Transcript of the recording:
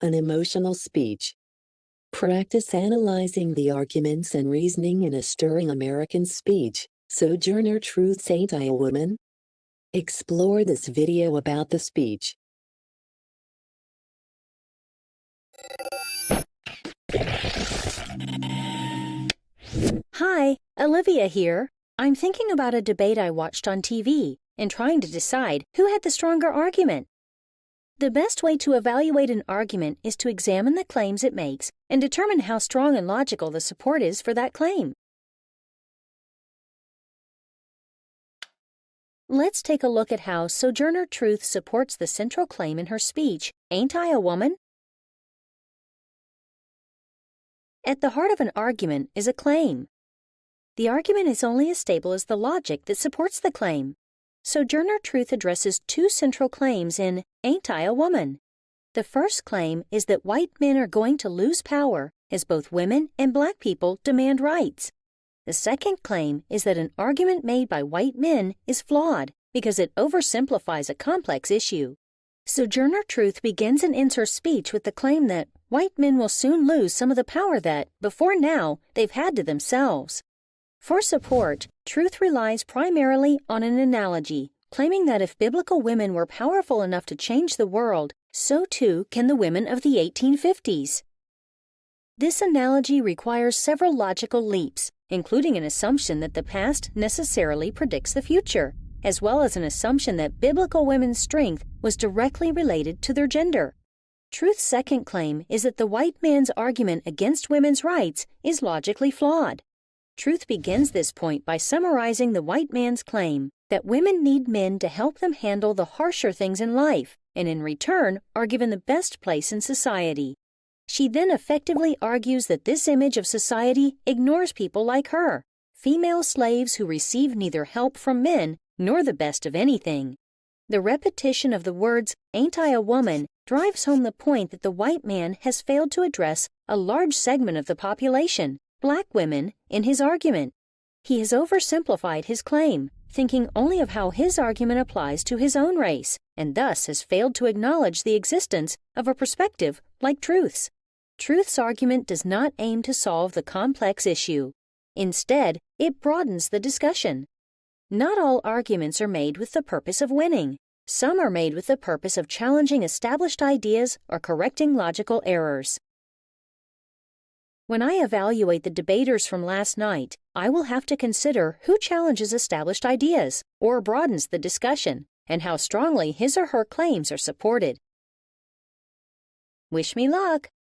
An emotional speech. Practice analyzing the arguments and reasoning in a stirring American speech. Sojourner Truth's Ain't I a Woman? Explore this video about the speech. Hi, Olivia here. I'm thinking about a debate I watched on TV and trying to decide who had the stronger argument. The best way to evaluate an argument is to examine the claims it makes and determine how strong and logical the support is for that claim. Let's take a look at how Sojourner Truth supports the central claim in her speech, "Ain't I a woman?" At the heart of an argument is a claim. The argument is only as stable as the logic that supports the claim. Sojourner Truth addresses two central claims in Ain't I a Woman? The first claim is that white men are going to lose power as both women and black people demand rights. The second claim is that an argument made by white men is flawed because it oversimplifies a complex issue. Sojourner Truth begins and ends her speech with the claim that white men will soon lose some of the power that, before now, they've had to themselves. For support, Truth relies primarily on an analogy, claiming that if biblical women were powerful enough to change the world, so too can the women of the 1850s. This analogy requires several logical leaps, including an assumption that the past necessarily predicts the future, as well as an assumption that biblical women's strength was directly related to their gender. Truth's second claim is that the white man's argument against women's rights is logically flawed. Truth begins this point by summarizing the white man's claim that women need men to help them handle the harsher things in life, and in return are given the best place in society. She then effectively argues that this image of society ignores people like her, female slaves who receive neither help from men nor the best of anything. The repetition of the words, "Ain't I a woman?" drives home the point that the white man has failed to address a large segment of the population, black women, in his argument. He has oversimplified his claim, thinking only of how his argument applies to his own race, and thus has failed to acknowledge the existence of a perspective like Truth's. Truth's argument does not aim to solve the complex issue. Instead, it broadens the discussion. Not all arguments are made with the purpose of winning. Some are made with the purpose of challenging established ideas or correcting logical errors. When I evaluate the debaters from last night, I will have to consider who challenges established ideas or broadens the discussion, and how strongly his or her claims are supported. Wish me luck!